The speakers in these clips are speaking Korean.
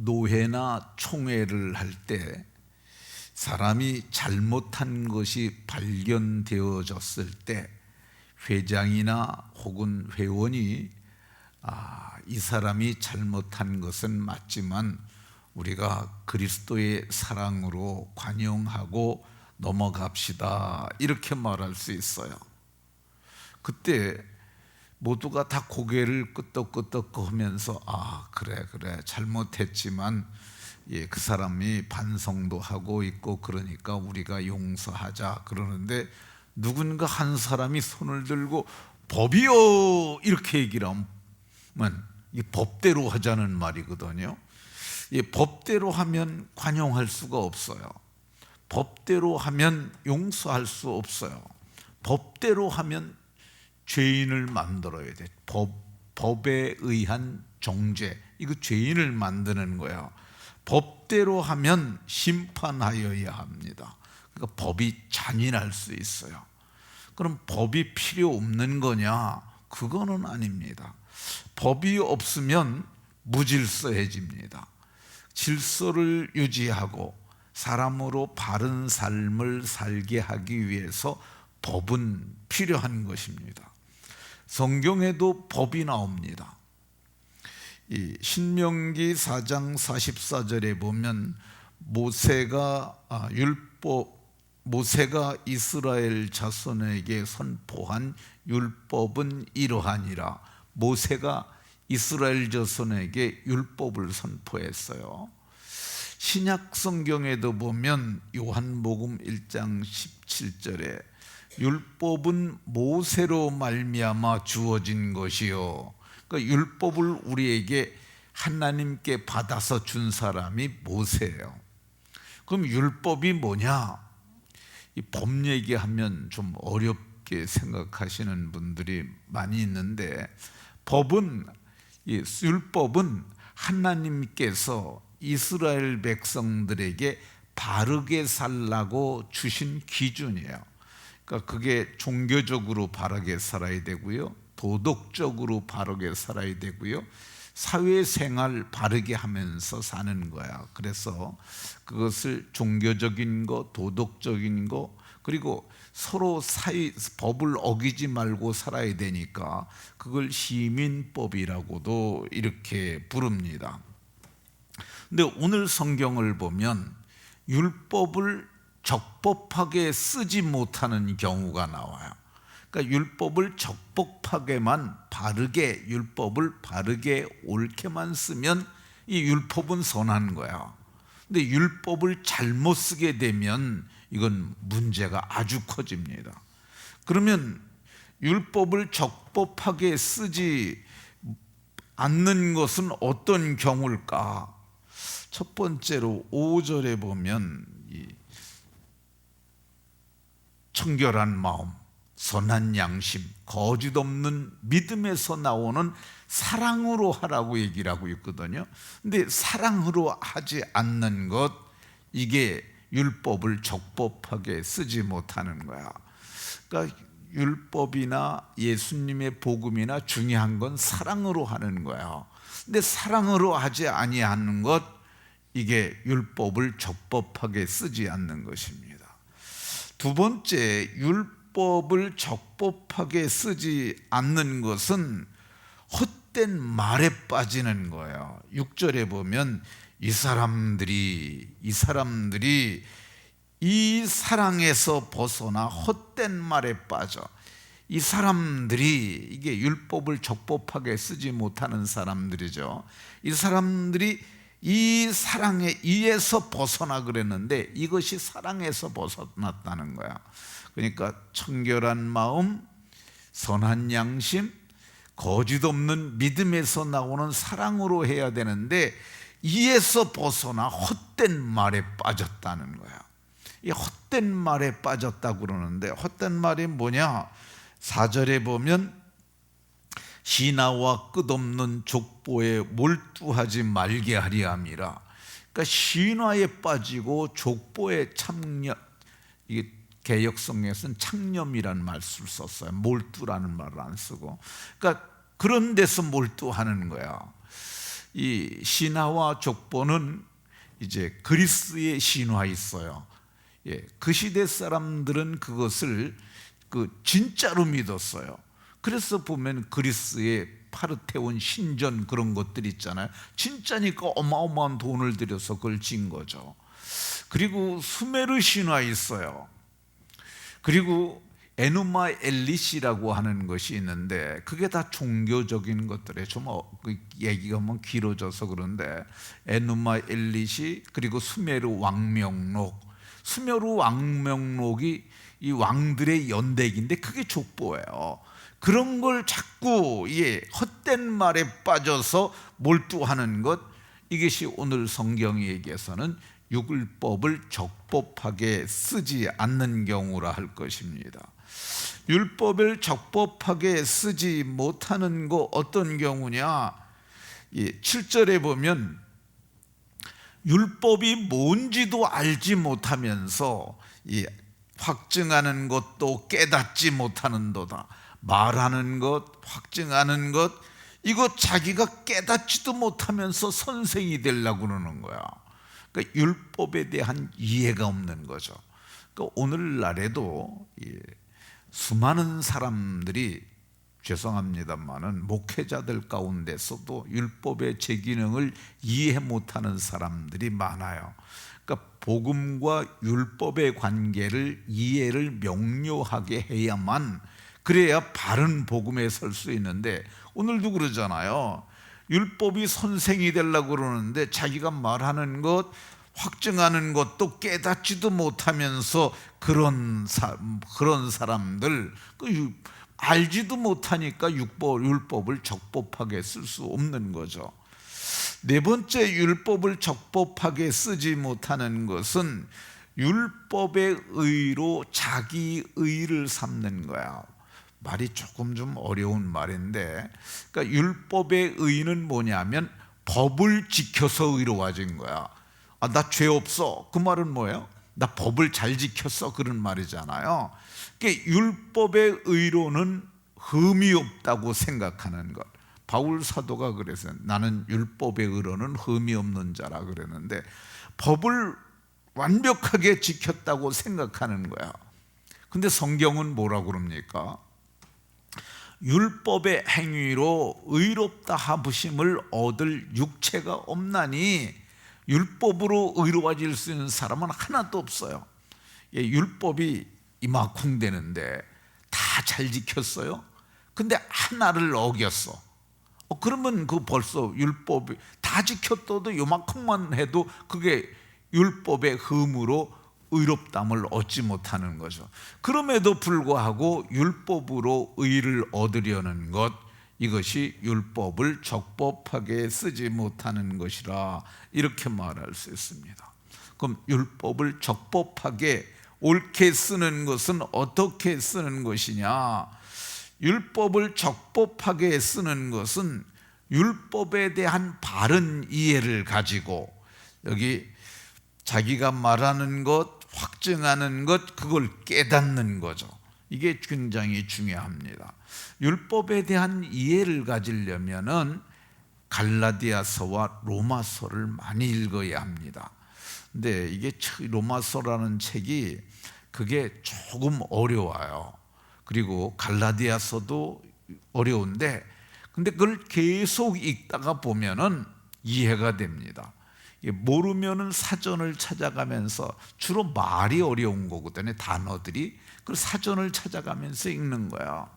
노회나 총회를 할 때 사람이 잘못한 것이 발견되어졌을 때 회장이나 혹은 회원이 이 사람이 잘못한 것은 맞지만 우리가 그리스도의 사랑으로 관용하고 넘어갑시다, 이렇게 말할 수 있어요. 그때 모두가 다 고개를 끄덕끄덕 하면서 그래 잘못했지만 그 사람이 반성도 하고 있고 그러니까 우리가 용서하자 그러는데, 누군가 한 사람이 손을 들고 법이요 이렇게 얘기를 하면 이 법대로 하자는 말이거든요. 법대로 하면 관용할 수가 없어요. 법대로 하면 용서할 수 없어요. 법대로 하면 죄인을 만들어야 돼. 법에 의한 정죄, 이거 죄인을 만드는 거야. 법대로 하면 심판하여야 합니다. 그러니까 법이 잔인할 수 있어요. 그럼 법이 필요 없는 거냐? 그거는 아닙니다. 법이 없으면 무질서해집니다. 질서를 유지하고 사람으로 바른 삶을 살게 하기 위해서 법은 필요한 것입니다. 성경에도 법이 나옵니다. 이 신명기 4장 44절에 보면 모세가 이스라엘 자손에게 선포한 율법은 이러하니라. 모세가 이스라엘 자손에게 율법을 선포했어요. 신약 성경에도 보면 요한복음 1장 17절에 율법은 모세로 말미암아 주어진 것이요. 그러니까 율법을 우리에게 하나님께 받아서 준 사람이 모세예요. 그럼 율법이 뭐냐? 이 법 얘기하면 좀 어렵게 생각하시는 분들이 많이 있는데, 율법은 하나님께서 이스라엘 백성들에게 바르게 살라고 주신 기준이에요. 그러니까 그게 종교적으로 바르게 살아야 되고요, 도덕적으로 바르게 살아야 되고요, 사회생활 바르게 하면서 사는 거야. 그래서 그것을 종교적인 거, 도덕적인 거, 그리고 서로 법을 어기지 말고 살아야 되니까 그걸 시민법이라고도 이렇게 부릅니다. 근데 오늘 성경을 보면 율법을 적법하게 쓰지 못하는 경우가 나와요. 그러니까 율법을 적법하게만 율법을 바르게 옳게만 쓰면 이 율법은 선한 거야. 근데 율법을 잘못 쓰게 되면 이건 문제가 아주 커집니다. 그러면 율법을 적법하게 쓰지 않는 것은 어떤 경우일까? 첫 번째로 5절에 보면 이 청결한 마음, 선한 양심, 거짓 없는 믿음에서 나오는 사랑으로 하라고 얘기를 하고 있거든요. 근데 사랑으로 하지 않는 것, 이게 율법을 적법하게 쓰지 못하는 거야. 그러니까 율법이나 예수님의 복음이나 중요한 건 사랑으로 하는 거야. 근데 사랑으로 하지 아니하는 것, 이게 율법을 적법하게 쓰지 않는 것입니다. 두 번째, 율법을 적법하게 쓰지 않는 것은 헛된 말에 빠지는 거예요. 6절에 보면 이 사람들이 이 사랑에서 벗어나 헛된 말에 빠져. 이 사람들이, 이게 율법을 적법하게 쓰지 못하는 사람들이죠. 이 사람들이 이 사랑에 의해서 벗어나 그랬는데 이것이 사랑에서 벗어났다는 거야. 그러니까 청결한 마음, 선한 양심, 거짓 없는 믿음에서 나오는 사랑으로 해야 되는데 이에서 벗어나 헛된 말에 빠졌다는 거야. 이 헛된 말에 빠졌다고 그러는데, 헛된 말이 뭐냐? 4절에 보면 신하와 끝없는 족보에 몰두하지 말게 하리 함이라. 그러니까 신화에 빠지고 족보에 참념, 이게 개역성에서는 창념이라는 말을 썼어요. 몰두라는 말을 안 쓰고. 그러니까 그런 데서 몰두하는 거야. 이 신화와 족보는 이제 그리스의 신화 있어요. 예, 그 시대 사람들은 그것을 진짜로 믿었어요. 그래서 보면 그리스의 파르테온 신전 그런 것들 있잖아요. 진짜니까 어마어마한 돈을 들여서 그걸 진 거죠. 그리고 수메르 신화 있어요. 그리고 에누마 엘리시라고 하는 것이 있는데 그게 다 종교적인 것들에 좀 얘기가 뭐 길어져서 그런데 에누마 엘리시 그리고 수메르 왕명록, 수메르 왕명록이 이 왕들의 연대기인데 그게 족보예요. 그런 걸 자꾸 헛된 말에 빠져서 몰두하는 것, 이것이 오늘 성경이 얘기해서는 율법을 적법하게 쓰지 않는 경우라 할 것입니다. 율법을 적법하게 쓰지 못하는 거 어떤 경우냐? 7절에 보면 율법이 뭔지도 알지 못하면서 확증하는 것도 깨닫지 못하는도다. 말하는 것, 확증하는 것, 이거 자기가 깨닫지도 못하면서 선생이 되려고 그러는 거야. 그러니까 율법에 대한 이해가 없는 거죠. 그러니까 오늘날에도 수많은 사람들이, 죄송합니다만은 목회자들 가운데서도 율법의 제기능을 이해 못하는 사람들이 많아요. 그러니까 복음과 율법의 관계를 이해를 명료하게 해야만, 그래야 바른 복음에 설 수 있는데, 오늘도 그러잖아요. 율법이 선생이 되려고 그러는데 자기가 말하는 것, 확증하는 것도 깨닫지도 못하면서 그런 사람들, 알지도 못하니까 율법을 적법하게 쓸 수 없는 거죠. 네 번째, 율법을 적법하게 쓰지 못하는 것은 율법의 의로 자기 의를 삼는 거야. 말이 조금 좀 어려운 말인데, 그러니까 율법의 의는 뭐냐면 법을 지켜서 의로워진 거야. 나 죄 없어. 그 말은 뭐예요? 나 법을 잘 지켰어. 그런 말이잖아요. 그러니까 율법의 의로는 흠이 없다고 생각하는 것. 바울 사도가 그래서 나는 율법의 의로는 흠이 없는 자라 그랬는데, 법을 완벽하게 지켰다고 생각하는 거야. 근데 성경은 뭐라고 그럽니까? 율법의 행위로 의롭다 하심을 얻을 육체가 없나니 율법으로 의로워질 수 있는 사람은 하나도 없어요. 율법이 이만큼 되는데 다 잘 지켰어요. 근데 하나를 어겼어. 그러면 벌써 율법이 다 지켰어도 요만큼만 해도 그게 율법의 흠으로 의롭담을 얻지 못하는 거죠. 그럼에도 불구하고 율법으로 의를 얻으려는 것, 이것이 율법을 적법하게 쓰지 못하는 것이라 이렇게 말할 수 있습니다. 그럼 율법을 적법하게 옳게 쓰는 것은 어떻게 쓰는 것이냐? 율법을 적법하게 쓰는 것은 율법에 대한 바른 이해를 가지고, 여기 자기가 말하는 것, 확증하는 것, 그걸 깨닫는 거죠. 이게 굉장히 중요합니다. 율법에 대한 이해를 가지려면은 갈라디아서와 로마서를 많이 읽어야 합니다. 근데 이게 로마서라는 책이 그게 조금 어려워요. 그리고 갈라디아서도 어려운데, 근데 그걸 계속 읽다가 보면은 이해가 됩니다. 모르면은 사전을 찾아가면서, 주로 말이 어려운 거거든요. 단어들이. 그 사전을 찾아가면서 읽는 거야.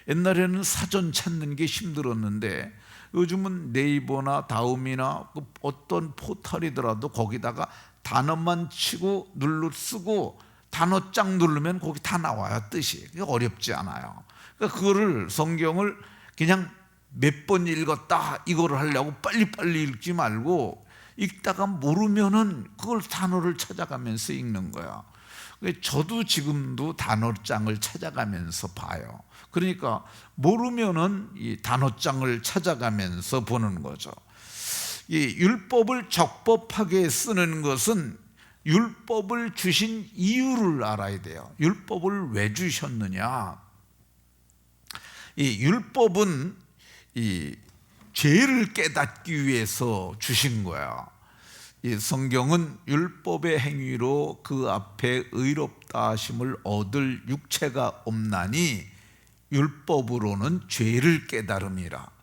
옛날에는 사전 찾는 게 힘들었는데 요즘은 네이버나 다음이나 어떤 포털이더라도 거기다가 단어만 치고 쓰고 단어 쫙 누르면 거기 다 나와요, 뜻이. 어렵지 않아요. 그러니까 그거를, 성경을 그냥 몇 번 읽었다 이거를 하려고 빨리빨리 읽지 말고, 읽다가 모르면은 그걸 단어를 찾아가면서 읽는 거야. 저도 지금도 단어장을 찾아가면서 봐요. 그러니까 모르면은 이 단어장을 찾아가면서 보는 거죠. 이 율법을 적법하게 쓰는 것은 율법을 주신 이유를 알아야 돼요. 율법을 왜 주셨느냐? 이 율법은 죄를 깨닫기 위해서 주신 거야. 이 성경은 율법의 행위로 그 앞에 의롭다 하심을 얻을 육체가 없나니 율법으로는 죄를 깨달음이라.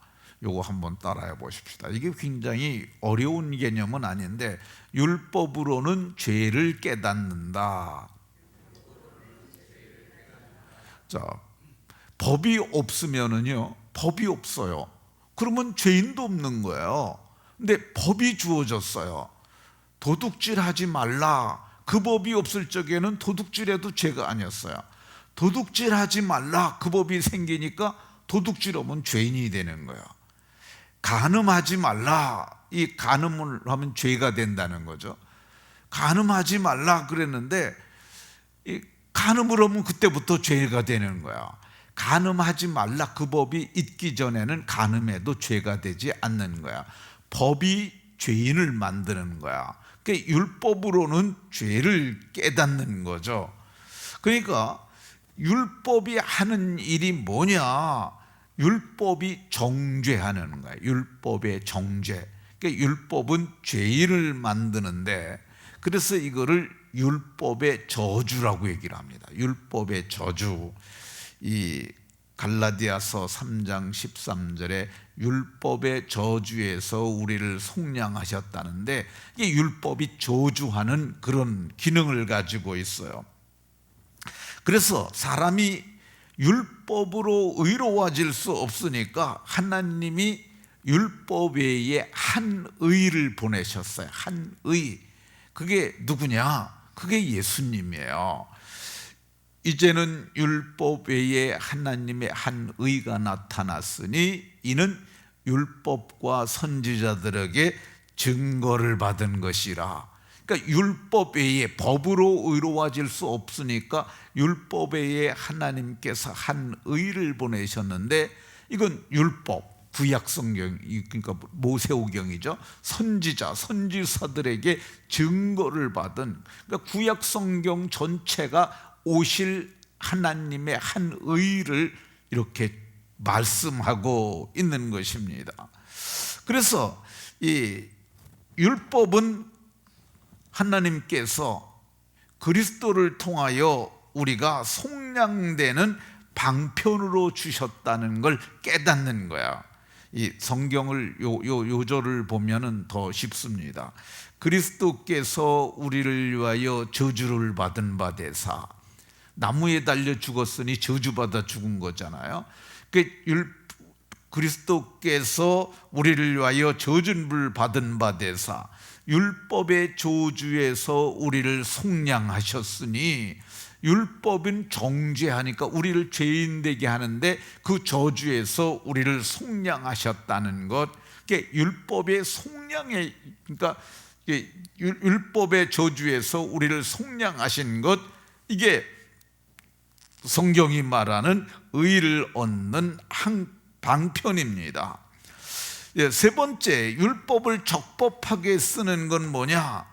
요거 한번 따라해 보십시다. 이게 굉장히 어려운 개념은 아닌데, 율법으로는 죄를 깨닫는다. 자, 법이 없으면은요, 법이 없어요. 그러면 죄인도 없는 거예요. 근데 법이 주어졌어요. 도둑질하지 말라. 그 법이 없을 적에는 도둑질해도 죄가 아니었어요. 도둑질하지 말라. 그 법이 생기니까 도둑질하면 죄인이 되는 거예요. 간음하지 말라. 이 간음을 하면 죄가 된다는 거죠. 간음하지 말라 그랬는데 이 간음을 하면 그때부터 죄가 되는 거야. 간음하지 말라 그 법이 있기 전에는 간음해도 죄가 되지 않는 거야. 법이 죄인을 만드는 거야. 그러니까 율법으로는 죄를 깨닫는 거죠. 그러니까 율법이 하는 일이 뭐냐? 율법이 정죄하는 거야. 율법의 정죄. 그러니까 율법은 죄인을 만드는데, 그래서 이거를 율법의 저주라고 얘기를 합니다. 율법의 저주. 이 갈라디아서 3장 13절에 율법의 저주에서 우리를 속량하셨다는데, 이게 율법이 저주하는 그런 기능을 가지고 있어요. 그래서 사람이 율법으로 의로워질 수 없으니까 하나님이 율법 외에 한 의를 보내셨어요. 한 의. 그게 누구냐? 그게 예수님이에요. 이제는 율법 외에 하나님의 한 의가 나타났으니 이는 율법과 선지자들에게 증거를 받은 것이라. 그러니까 율법 외에, 법으로 의로워질 수 없으니까 율법 외에 하나님께서 한 의를 보내셨는데, 이건 율법, 구약성경, 그러니까 모세오경이죠. 선지자, 선지사들에게 증거를 받은, 그러니까 구약성경 전체가 오실 하나님의 한 의를 이렇게 말씀하고 있는 것입니다. 그래서 이 율법은 하나님께서 그리스도를 통하여 우리가 속량되는 방편으로 주셨다는 걸 깨닫는 거야. 이 성경을 요절을 보면은 더 쉽습니다. 그리스도께서 우리를 위하여 저주를 받은 바 되사, 나무에 달려 죽었으니 저주받아 죽은 거잖아요. 그리스도께서 우리를 위하여 저주를 받은 바 되사 율법의 저주에서 우리를 속량하셨으니, 율법은 정죄하니까 우리를 죄인 되게 하는데 그 저주에서 우리를 속량하셨다는 것. 율법의 속량에, 그러니까 율법의 저주에서 우리를 속량하신 것, 이게 성경이 말하는 의를 얻는 한 방편입니다. 세 번째, 율법을 적법하게 쓰는 건 뭐냐?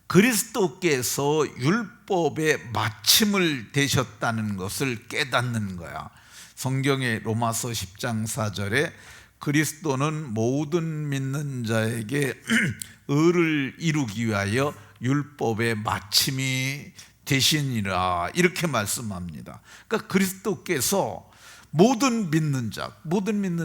그리스도께서 율법의 마침을 되셨다는 것을 깨닫는 거야. 성경의 로마서 10장 4절에 그리스도는 모든 믿는 자에게 의를 이루기 위하여 율법의 마침이 되시니라, 이렇게 말씀합니다. 그러니까 그리스도께서 모든 믿는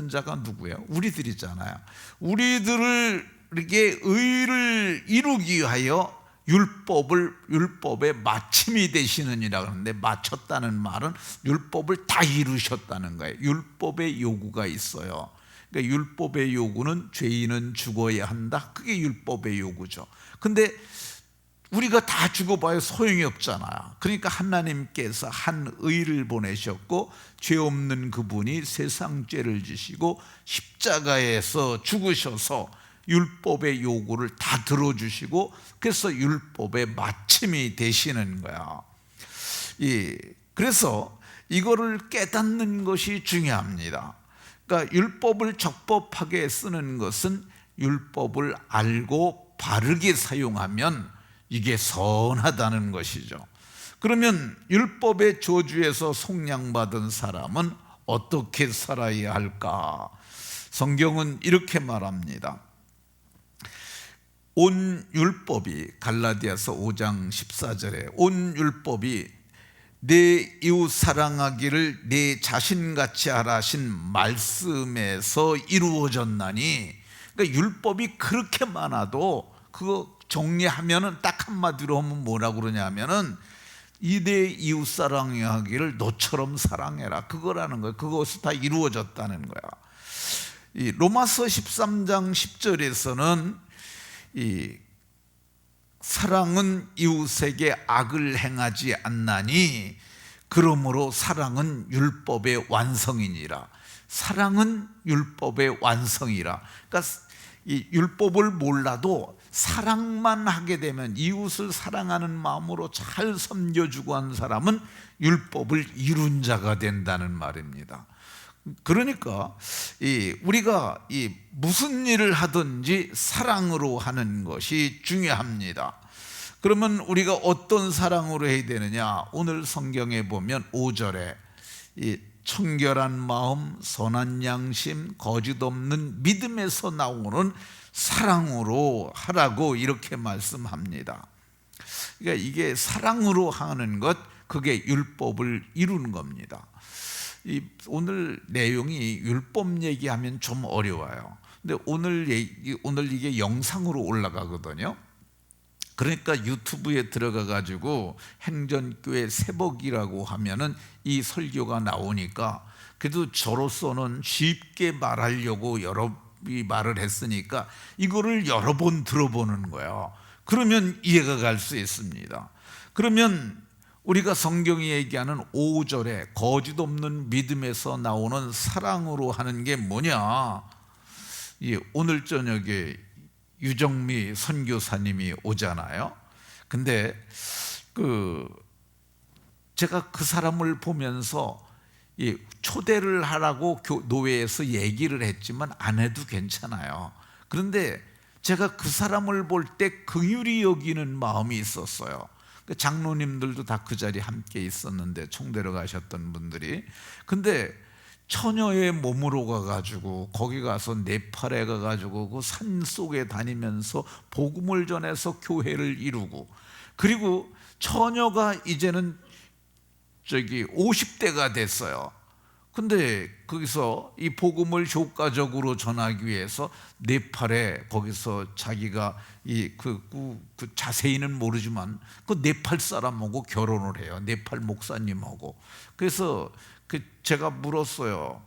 자가 누구예요? 우리들이잖아요. 우리들을 이렇게 의를 이루기 위하여 율법의 마침이 되시느니라 그러는데, 마쳤다는 말은 율법을 다 이루셨다는 거예요. 율법의 요구가 있어요. 그러니까 율법의 요구는 죄인은 죽어야 한다. 그게 율법의 요구죠. 근데 우리가 다 죽어봐야 소용이 없잖아요. 그러니까 하나님께서 한 의를 보내셨고, 죄 없는 그분이 세상 죄를 지시고 십자가에서 죽으셔서 율법의 요구를 다 들어주시고, 그래서 율법의 마침이 되시는 거야. 그래서 이거를 깨닫는 것이 중요합니다. 그러니까 율법을 적법하게 쓰는 것은 율법을 알고 바르게 사용하면 이게 선하다는 것이죠. 그러면 율법의 저주에서 속량받은 사람은 어떻게 살아야 할까? 성경은 이렇게 말합니다. 온 율법이, 갈라디아서 5장 14절에 온 율법이 내 이웃 사랑하기를 내 자신같이 하라 하신 말씀에서 이루어졌나니. 그러니까 율법이 그렇게 많아도 그거 정리하면은 딱 한마디로 하면 뭐라고 그러냐면은 이 내 이웃 사랑하기를 너처럼 사랑해라, 그거라는 거예요. 그것이 다 이루어졌다는 거야. 이 로마서 13장 10절에서는 이 사랑은 이웃에게 악을 행하지 않나니 그러므로 사랑은 율법의 완성이니라. 사랑은 율법의 완성이라. 그러니까 이 율법을 몰라도 사랑만 하게 되면, 이웃을 사랑하는 마음으로 잘 섬겨주고 한 사람은 율법을 이룬 자가 된다는 말입니다. 그러니까 우리가 무슨 일을 하든지 사랑으로 하는 것이 중요합니다. 그러면 우리가 어떤 사랑으로 해야 되느냐? 오늘 성경에 보면 5절에 청결한 마음, 선한 양심, 거짓 없는 믿음에서 나오는 사랑으로 하라고 이렇게 말씀합니다. 그러니까 이게 사랑으로 하는 것, 그게 율법을 이루는 겁니다. 오늘 내용이 율법 얘기하면 좀 어려워요. 근데 오늘 이게 영상으로 올라가거든요. 그러니까 유튜브에 들어가 가지고 행전교회 새복이라고 하면은 이 설교가 나오니까, 그래도 저로서는 쉽게 말하려고 여러 말을 했으니까 이거를 여러 번 들어보는 거예요. 그러면 이해가 갈 수 있습니다. 그러면 우리가 성경이 얘기하는 5절에 거짓 없는 믿음에서 나오는 사랑으로 하는 게 뭐냐? 오늘 저녁에 유정미 선교사님이 오잖아요. 근데 제가 그 사람을 보면서 초대를 하라고 노회에서 얘기를 했지만 안 해도 괜찮아요. 그런데 제가 그 사람을 볼 때 긍휼히 여기는 마음이 있었어요. 장로님들도 다 그 자리에 함께 있었는데, 총대로 가셨던 분들이. 근데 처녀의 몸으로 가가지고 거기 가서 네팔에 가가지고 그 산 속에 다니면서 복음을 전해서 교회를 이루고, 그리고 처녀가 이제는 50대가 됐어요. 근데 거기서 이 복음을 효과적으로 전하기 위해서 네팔에, 거기서 자기가 자세히는 모르지만 그 네팔 사람하고 결혼을 해요. 네팔 목사님하고. 그래서 제가 물었어요.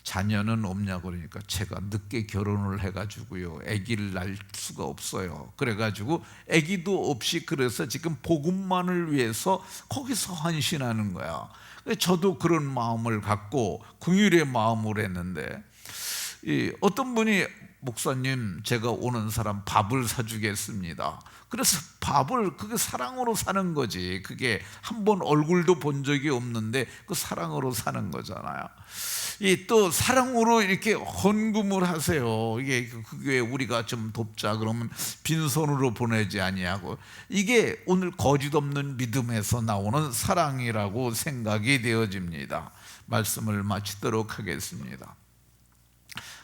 자녀는 없냐고. 그러니까 제가 늦게 결혼을 해가지고요, 아기를 낳을 수가 없어요. 그래가지고 아기도 없이, 그래서 지금 복음만을 위해서 거기서 헌신하는 거야. 저도 그런 마음을 갖고 긍휼의 마음을 했는데, 어떤 분이 목사님, 제가 오는 사람 밥을 사주겠습니다. 그래서 그게 사랑으로 사는 거지. 그게 한 번 얼굴도 본 적이 없는데 그 사랑으로 사는 거잖아요. 또 사랑으로 이렇게 헌금을 하세요. 이게 그게 우리가 좀 돕자 그러면 빈손으로 보내지 아니하고, 이게 오늘 거짓 없는 믿음에서 나오는 사랑이라고 생각이 되어집니다. 말씀을 마치도록 하겠습니다.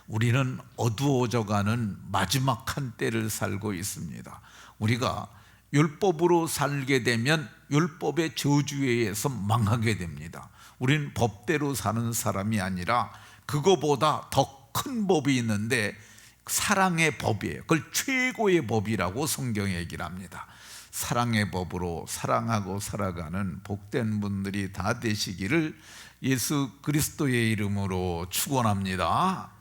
우리는 어두워져가는 마지막 한때를 살고 있습니다. 우리가 율법으로 살게 되면 율법의 저주에 의해서 망하게 됩니다. 우리는 법대로 사는 사람이 아니라 그거보다 더 큰 법이 있는데 사랑의 법이에요. 그걸 최고의 법이라고 성경이 얘기를 합니다. 사랑의 법으로 사랑하고 살아가는 복된 분들이 다 되시기를 예수 그리스도의 이름으로 축원합니다.